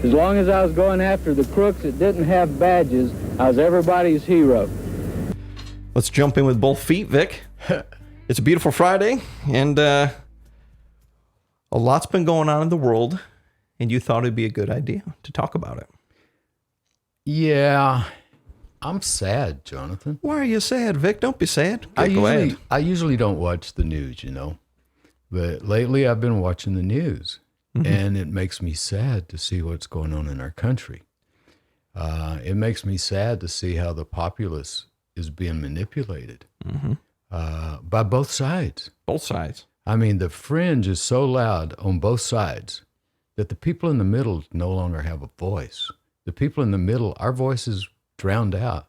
As long as I was going after the crooks that didn't have badges, I was everybody's hero. Let's jump in with both feet, Vic. It's a beautiful Friday, and a lot's been going on in the world, and you thought it'd be a good idea to talk about it. Yeah, I'm sad, Jonathan. Why are you sad, Vic? Don't be sad. Go ahead. I usually don't watch the news, but lately I've been watching the news, and it makes me sad to see what's going on in our country. It makes me sad to see how the populace is being manipulated by both sides. Both sides. I mean, the fringe is so loud on both sides that the people in the middle no longer have a voice. The people in the middle, our voice is drowned out.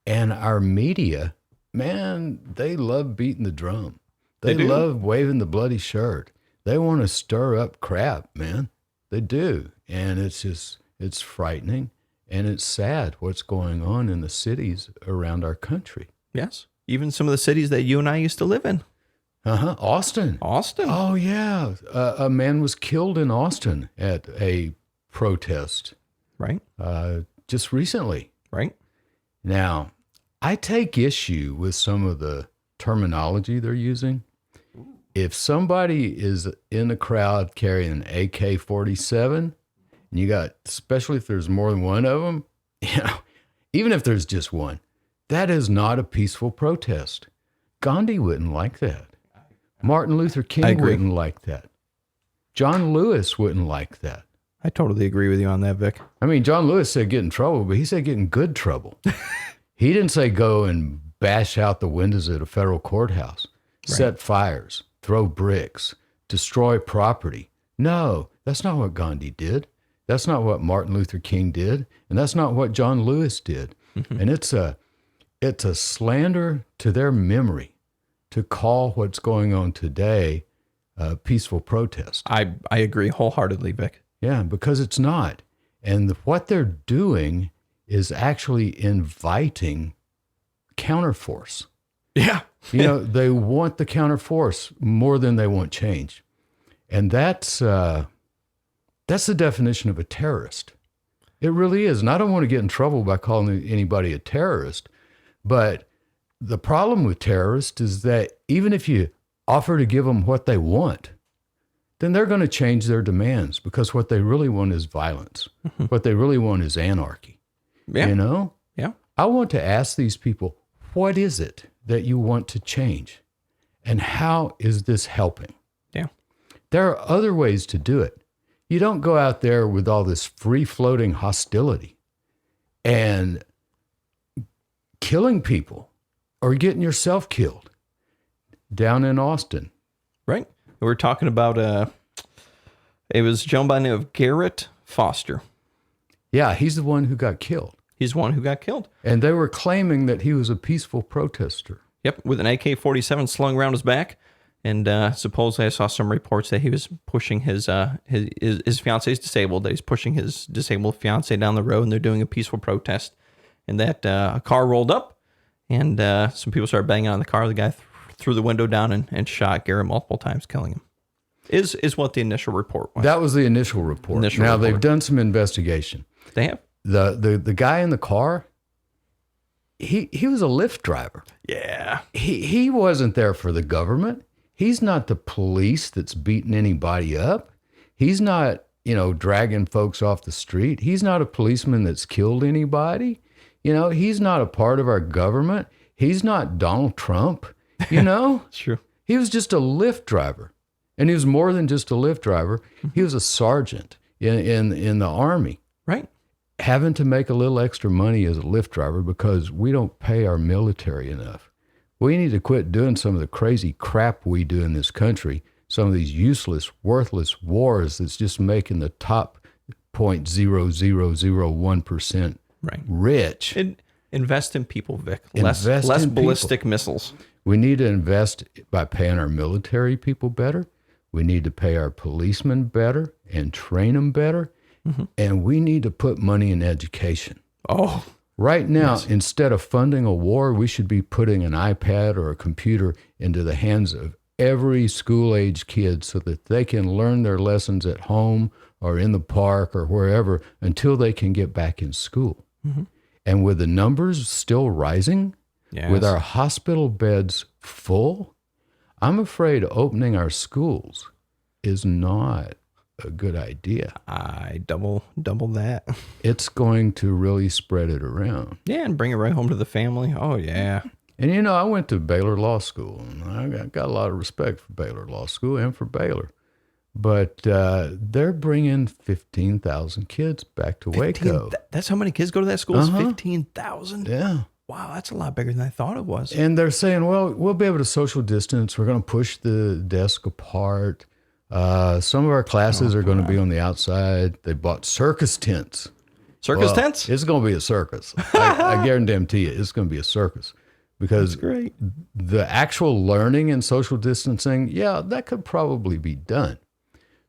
And our media, man, they love beating the drum. They love waving the bloody shirt. They want to stir up crap, man. They do. And it's frightening. And it's sad what's going on in the cities around our country. Yes. Even some of the cities that you and I used to live in. Austin. Oh, yeah. A man was killed in Austin at a protest. Right. Just recently. Right. Now, I take issue with some of the terminology they're using. If somebody is in the crowd carrying an AK-47, and you got, especially if there's more than one of them, even if there's just one, that is not a peaceful protest. Gandhi wouldn't like that. Martin Luther King wouldn't like that. John Lewis wouldn't like that. I totally agree with you on that, Vic. I mean, John Lewis said get in trouble, but he said get in good trouble. He didn't say go and bash out the windows at a federal courthouse, set fires, throw bricks, destroy property. No, that's not what Gandhi did. That's not what Martin Luther King did. And that's not what John Lewis did. And it's a slander to their memory to call what's going on today a peaceful protest. I agree wholeheartedly, Vic. Yeah, because it's not. And what they're doing is actually inviting counterforce. Yeah. They want the counterforce more than they want change. And that's the definition of a terrorist. It really is. And I don't want to get in trouble by calling anybody a terrorist, but the problem with terrorists is that even if you offer to give them what they want, then they're going to change their demands because what they really want is violence. What they really want is anarchy. Yeah. Yeah. I want to ask these people, what is it that you want to change? And how is this helping? Yeah. There are other ways to do it. You don't go out there with all this free-floating hostility and killing people or getting yourself killed down in Austin. Right. We were talking about, it was a gentleman by the name of Garrett Foster. Yeah, he's the one who got killed. He's the one who got killed. And they were claiming that he was a peaceful protester. Yep, with an AK-47 slung around his back. And supposedly I saw some reports that he was pushing his fiance's disabled, that he's pushing his disabled fiance down the road, and they're doing a peaceful protest. And that a car rolled up, and some people started banging on the car. The guy threw the window down and shot Garrett multiple times, killing him. Is what the initial report was. That was the initial report. They've done some investigation. They have. The guy in the car, he was a Lyft driver. Yeah. He wasn't there for the government. He's not the police that's beating anybody up. He's not, dragging folks off the street. He's not a policeman that's killed anybody. He's not a part of our government. He's not Donald Trump, It's true. He was just a Lyft driver. And he was more than just a Lyft driver. He was a sergeant in the Army. Right. Having to make a little extra money as a Lyft driver because we don't pay our military enough. We need to quit doing some of the crazy crap we do in this country, some of these useless, worthless wars that's just making the top 0.0001% rich. Invest in people, Vic. Less ballistic missiles. We need to invest by paying our military people better. We need to pay our policemen better and train them better. And we need to put money in education. Oh, right now, instead of funding a war, we should be putting an iPad or a computer into the hands of every school-age kid so that they can learn their lessons at home or in the park or wherever until they can get back in school. Mm-hmm. And with the numbers still rising, Yes. with our hospital beds full, I'm afraid opening our schools is not a good idea. I double that. It's going to really spread it around. Yeah, and bring it right home to the family. Oh, yeah. And, you know, I went to Baylor Law School, and I got a lot of respect for Baylor Law School and for Baylor. But they're bringing 15,000 kids back to Waco. That's how many kids go to that school? 15,000? Yeah. Wow, that's a lot bigger than I thought it was. And they're saying, well, we'll be able to social distance. We're going to push the desk apart. Some of our classes are going to be on the outside. They bought circus tents. Circus tents? It's going to be a circus. I guarantee you, it's going to be a circus. Because That's great. The actual learning and social distancing, yeah, that could probably be done.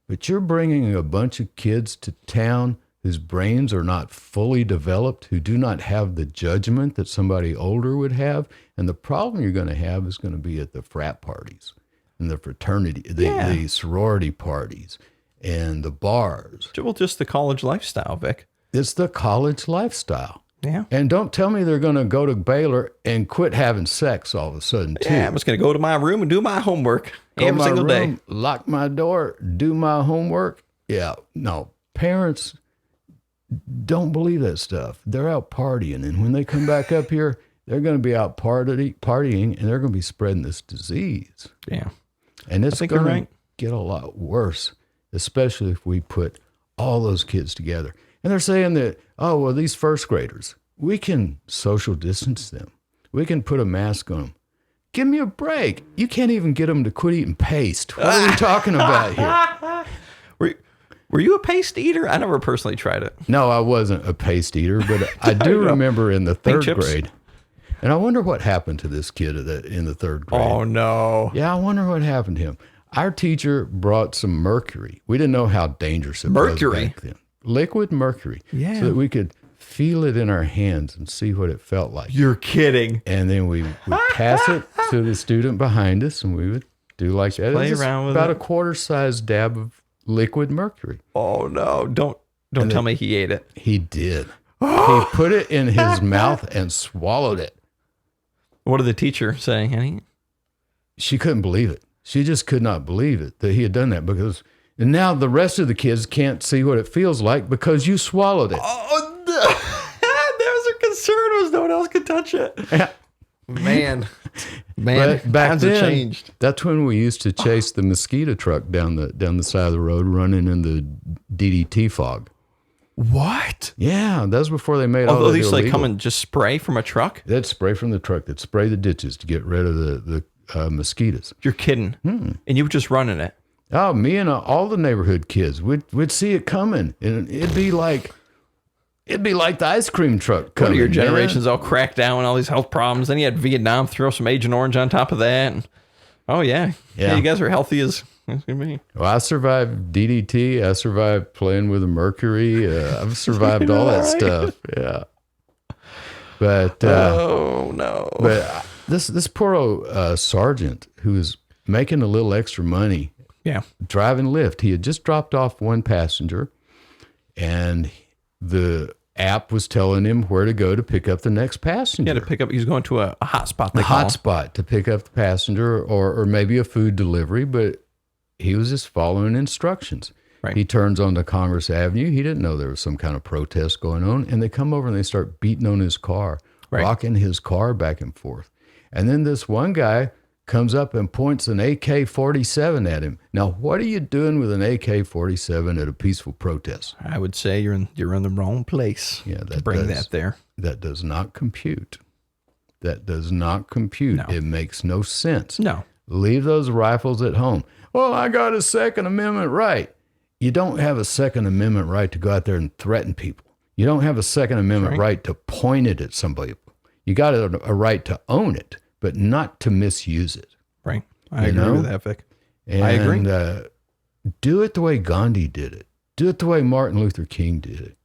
But you're bringing a bunch of kids to town whose brains are not fully developed, who do not have the judgment that somebody older would have. And the problem you're going to have is going to be at the frat parties and the fraternity, the sorority parties and the bars. Well, just the college lifestyle, Vic. It's the college lifestyle. Yeah. And don't tell me they're going to go to Baylor and quit having sex all of a sudden, too. Yeah, I'm just going to go to my room and do my homework every single day. Lock my door, do my homework. Yeah, no. Parents don't believe that stuff. They're out partying. And when they come back up here, they're going to be out partying, and they're going to be spreading this disease. Yeah. And it's going right. to get a lot worse, especially if we put all those kids together. And they're saying that, oh, well, these first graders, we can social distance them. We can put a mask on them. Give me a break. You can't even get them to quit eating paste. What are we talking about here? Were you a paste eater? I never personally tried it. No, I wasn't a paste eater, but I do remember in the third grade. And I wonder what happened to this kid in the third grade. Oh, no. Yeah, I wonder what happened to him. Our teacher brought some mercury. We didn't know how dangerous it was back then. Liquid mercury. Yeah. So that we could feel it in our hands and see what it felt like. You're kidding. And then we would pass it to the student behind us, and we would do like that. Play It was around with about it. a quarter-sized dab of liquid mercury. Oh, no. Don't tell me he ate it. He did. He put it in his mouth and swallowed it. What did the teacher say, honey? She couldn't believe it. She just could not believe it that he had done that because and now the rest of the kids can't see what it feels like because you swallowed it. Oh, no. That was a concern was no one else could touch it. Yeah. Man, But back times then, have changed. that's when we used to chase the mosquito truck down the side of the road running in the DDT fog. What? Yeah, that was before they made all Although that they used to like illegal. come and just spray from a truck? They'd spray from the truck. They'd spray the ditches to get rid of the mosquitoes. You're kidding. And you were just running it. Oh, me and all the neighborhood kids, we'd see it coming, and it'd be like the ice cream truck coming. One of your man. generations all cracked down with all these health problems. Then you had Vietnam, throw some Agent Orange on top of that. And, oh, yeah. Yeah. You guys are healthy as me. Well, I survived DDT. I survived playing with the mercury. I've survived all that stuff. Yeah. But oh, no. But this poor old sergeant who was making a little extra money. Yeah. Driving Lyft. He had just dropped off one passenger, and the app was telling him where to go to pick up the next passenger. Yeah, to pick up, he's going to a hot spot. A hot spot to pick up the passenger or maybe a food delivery, but he was just following instructions. Right. He turns onto Congress Avenue. He didn't know there was some kind of protest going on, and they come over and they start beating on his car, rocking his car back and forth. And then this one guy comes up and points an AK-47 at him. Now, what are you doing with an AK-47 at a peaceful protest? I would say you're in the wrong place. Yeah, to bring that there. That does not compute. That does not compute. No. It makes no sense. No. Leave those rifles at home. Well, I got a Second Amendment right. You don't have a Second Amendment right to go out there and threaten people. You don't have a Second Amendment right to point it at somebody. You got a right to own it, but not to misuse it. Right. I agree with that, Vic. And, I agree. Do it the way Gandhi did it. Do it the way Martin Luther King did it.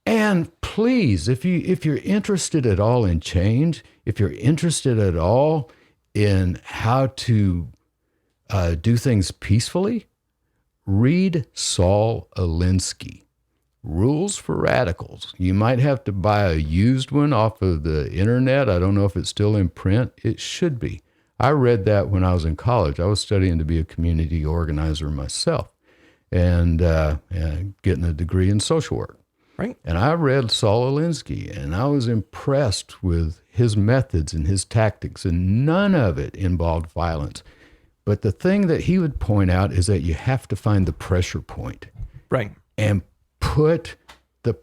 And please, if you're interested at all in change, if you're interested at all in how to do things peacefully, read Saul Alinsky, Rules for Radicals. You might have to buy a used one off of the internet. I don't know if it's still in print. It should be. I read that when I was in college. I was studying to be a community organizer myself and getting a degree in social work. Right. And I read Saul Alinsky, and I was impressed with his methods and his tactics, and none of it involved violence. But the thing that he would point out is that you have to find the pressure point. Right. And put the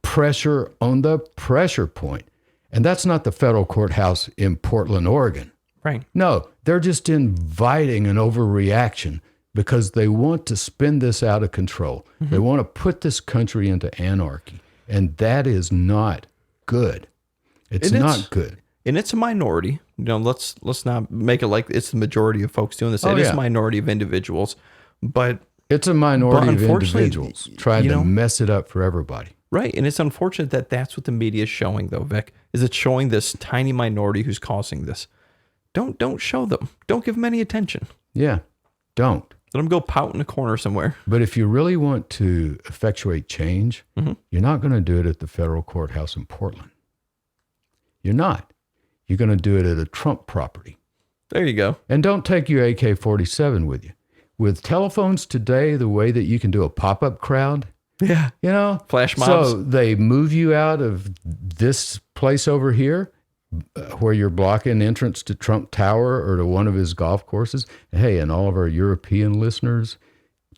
pressure on the pressure point. And that's not the federal courthouse in Portland, Oregon. Right. No, they're just inviting an overreaction because they want to spin this out of control. Mm-hmm. They want to put this country into anarchy. And that is not good. It's not good. And it's a minority. Let's not make it like it's the majority of folks doing this. It is a minority of individuals. But it's a minority of individuals trying to mess it up for everybody. Right. And it's unfortunate that that's what the media is showing, though, Vic, is it's showing this tiny minority who's causing this. Don't show them. Don't give them any attention. Yeah, don't. Let them go pout in a corner somewhere. But if you really want to effectuate change, you're not going to do it at the federal courthouse in Portland. You're not. You're going to do it at a Trump property. There you go. And don't take your AK-47 with you. With telephones today, the way that you can do a pop-up crowd, flash mobs. So they move you out of this place over here where you're blocking entrance to Trump Tower or to one of his golf courses. Hey, and all of our European listeners,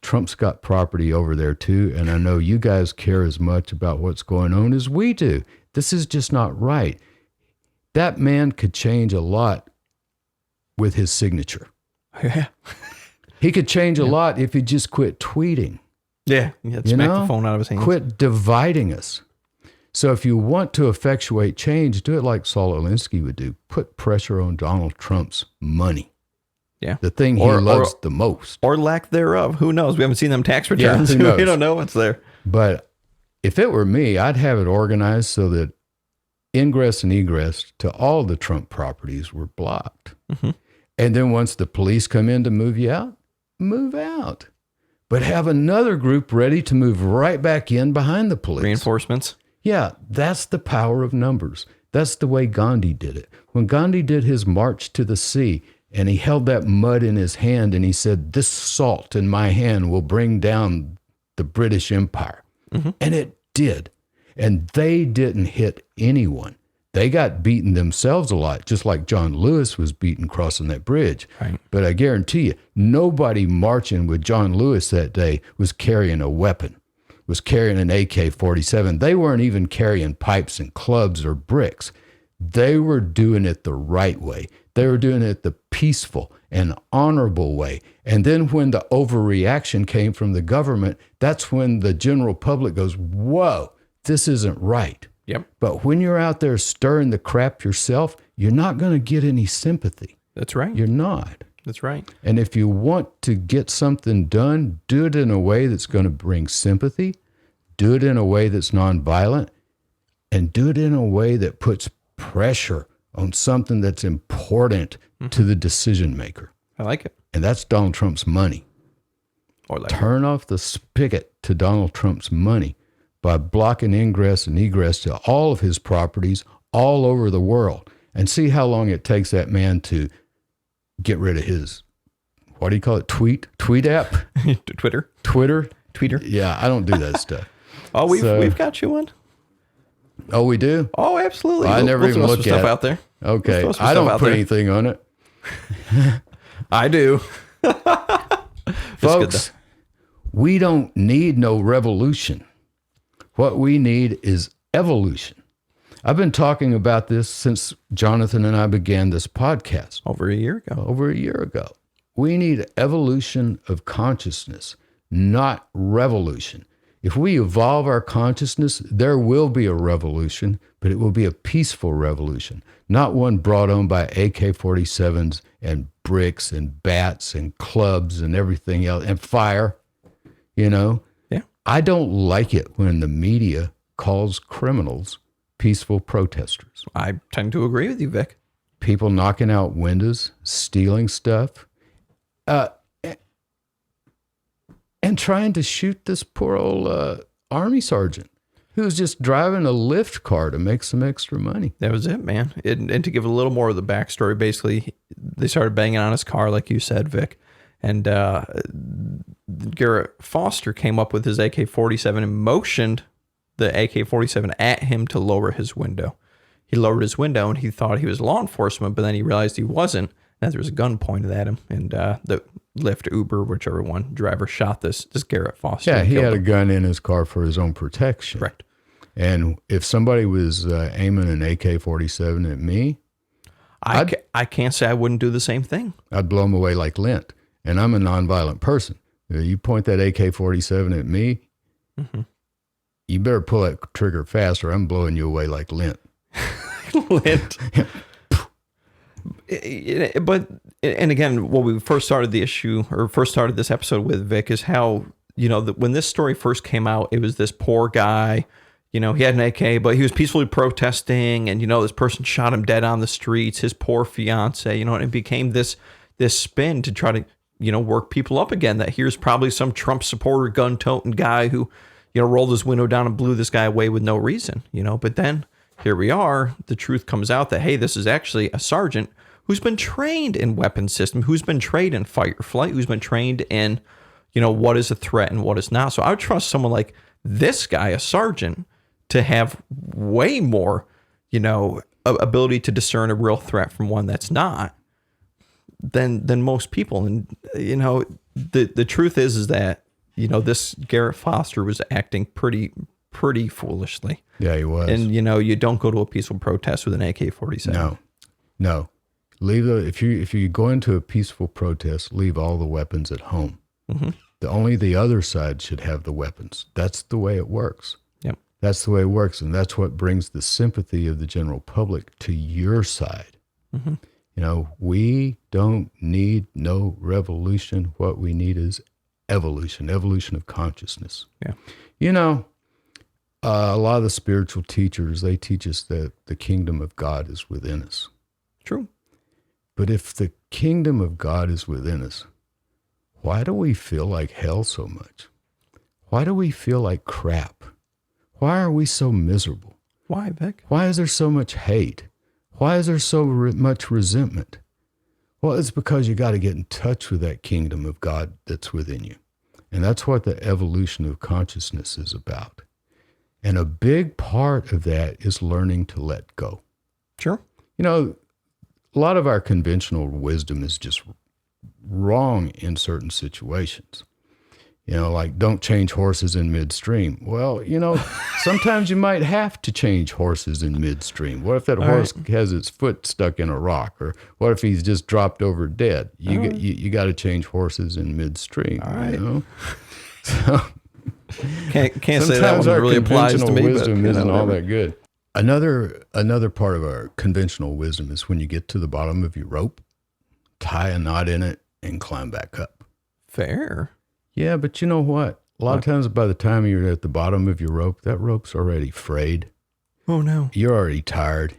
Trump's got property over there too. And I know you guys care as much about what's going on as we do. This is just not right. That man could change a lot with his signature. Yeah. He could change a lot if he just quit tweeting. Yeah. Smack the phone out of his hands. Quit dividing us. So if you want to effectuate change, do it like Saul Alinsky would do. Put pressure on Donald Trump's money. Yeah. The thing he loves the most. Or lack thereof. Who knows? We haven't seen them tax returns. Yeah, who knows? We don't know what's there. But if it were me, I'd have it organized so that ingress and egress to all the Trump properties were blocked. Mm-hmm. And then once the police come in to move you out, move out. But have another group ready to move right back in behind the police. Reinforcements. Yeah, that's the power of numbers. That's the way Gandhi did it. When Gandhi did his march to the sea and he held that mud in his hand and he said, "This salt in my hand will bring down the British Empire." Mm-hmm. And it did. And they didn't hit anyone. They got beaten themselves a lot, just like John Lewis was beaten crossing that bridge. Right. But I guarantee you, nobody marching with John Lewis that day was carrying a weapon, was carrying an AK-47. They weren't even carrying pipes and clubs or bricks. They were doing it the right way. They were doing it the peaceful and honorable way. And then when the overreaction came from the government, that's when the general public goes, whoa, this isn't right. Yep. But when you're out there stirring the crap yourself, you're not going to get any sympathy. That's right. You're not. That's right. And if you want to get something done, do it in a way that's going to bring sympathy, do it in a way that's nonviolent, and do it in a way that puts pressure on something that's important to the decision maker. I like it. And that's Donald Trump's money. Turn off the spigot to Donald Trump's money by blocking ingress and egress to all of his properties all over the world, and see how long it takes that man to get rid of his, what do you call it, tweet app? Twitter? Yeah, I don't do that stuff. Oh, we've got you one. Oh, we do? Oh, absolutely. I never even look at stuff out there. Okay, I don't put anything on it. I do. Folks, we don't need no revolution. What we need is evolution. I've been talking about this since Jonathan and I began this podcast. Over a year ago. We need evolution of consciousness, not revolution. If we evolve our consciousness, there will be a revolution, but it will be a peaceful revolution, not one brought on by AK-47s and bricks and bats and clubs and everything else and fire, Yeah. I don't like it when the media calls criminals peaceful protesters. I tend to agree with you, Vic. People knocking out windows, stealing stuff. And and trying to shoot this poor old Army sergeant who was just driving a lift car to make some extra money. That was it, man. And to give a little more of the backstory, basically, they started banging on his car, like you said, Vic. And Garrett Foster came up with his AK-47 and motioned the AK-47 at him to lower his window. He lowered his window and he thought he was law enforcement, but then he realized he wasn't. And there was a gun pointed at him. And the Lyft, Uber, whichever one, driver shot this Garrett Foster. Yeah, he had a gun in his car for his own protection. Correct. And if somebody was aiming an AK-47 at me, I can't say I wouldn't do the same thing. I'd blow him away like lint. And I'm a nonviolent person. You point that AK-47 at me, you better pull that trigger fast or I'm blowing you away like lint. Lint. But, and again, what we first started the issue, or first started this episode with, Vic, is how, when this story first came out, it was this poor guy, he had an AK, but he was peacefully protesting, and, this person shot him dead on the streets, his poor fiance, and it became this spin to try to, work people up again, that here's probably some Trump supporter, gun-toting guy who, rolled his window down and blew this guy away with no reason, but then here we are, the truth comes out that, hey, this is actually a sergeant who's been trained in weapons system, who's been trained in fight or flight, who's been trained in, what is a threat and what is not. So I would trust someone like this guy, a sergeant, to have way more, ability to discern a real threat from one that's not than most people. And, the truth is that, this Garrett Foster was acting pretty foolishly. Yeah, he was. And, you don't go to a peaceful protest with an AK-47. No. If you go into a peaceful protest, leave all the weapons at home. Only the other side should have the weapons. That's the way it works. Yep. That's the way it works. And that's what brings the sympathy of the general public to your side. We don't need no revolution. What we need is evolution of consciousness. Yeah. A lot of the spiritual teachers, they teach us that the kingdom of God is within us. True. But if the kingdom of God is within us, why do we feel like hell so much? Why do we feel like crap? Why are we so miserable? Why, Vic? Why is there so much hate? Why is there so much resentment? Well, it's because you got to get in touch with that kingdom of God that's within you. And that's what the evolution of consciousness is about. And a big part of that is learning to let go. Sure. A lot of our conventional wisdom is just wrong in certain situations. Like don't change horses in midstream. Well, sometimes you might have to change horses in midstream. What if that horse has its foot stuck in a rock? Or what if he's just dropped over dead? You got to change horses in midstream. All right. So, can't say that one really applies to me. Wisdom but, isn't all that good. Another part of our conventional wisdom is when you get to the bottom of your rope, tie a knot in it and climb back up. Fair. Yeah, but you know what? A lot of times by the time you're at the bottom of your rope, that rope's already frayed. Oh, no. You're already tired.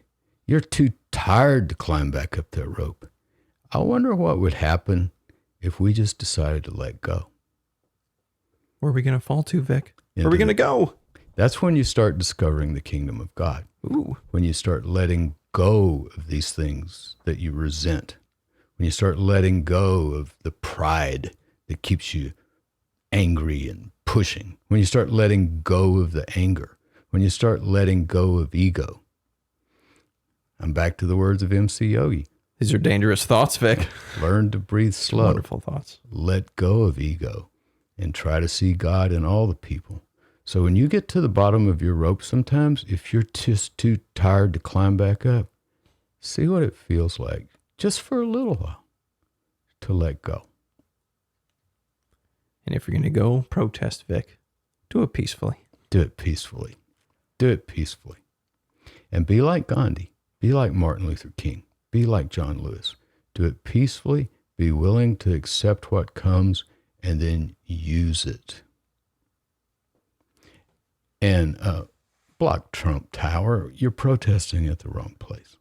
You're too tired to climb back up that rope. I wonder what would happen if we just decided to let go. Where are we going to fall to, Vic? Where are we going to go? That's when you start discovering the kingdom of God. Ooh. When you start letting go of these things that you resent. When you start letting go of the pride that keeps you angry and pushing. When you start letting go of the anger. When you start letting go of ego. I'm back to the words of MC Yogi. These are dangerous thoughts, Vic. Learn to breathe slow. Wonderful thoughts. Let go of ego and try to see God in all the people. So when you get to the bottom of your rope, sometimes if you're just too tired to climb back up, see what it feels like, just for a little while, to let go. And if you're going to go protest, Vic, do it peacefully. Do it peacefully. Do it peacefully. And be like Gandhi. Be like Martin Luther King. Be like John Lewis. Do it peacefully. Be willing to accept what comes and then use it. And block Trump Tower. You're protesting at the wrong place.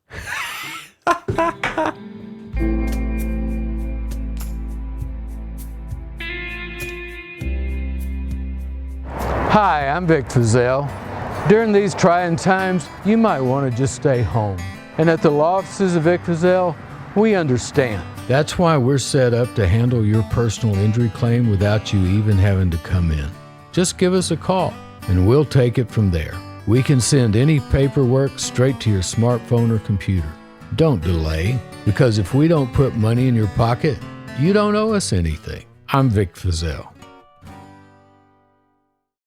Hi, I'm Vic Feazell. During these trying times, you might want to just stay home. And at the law offices of Vic Feazell, we understand. That's why we're set up to handle your personal injury claim without you even having to come in. Just give us a call, and we'll take it from there. We can send any paperwork straight to your smartphone or computer. Don't delay, because if we don't put money in your pocket, you don't owe us anything. I'm Vic Feazell.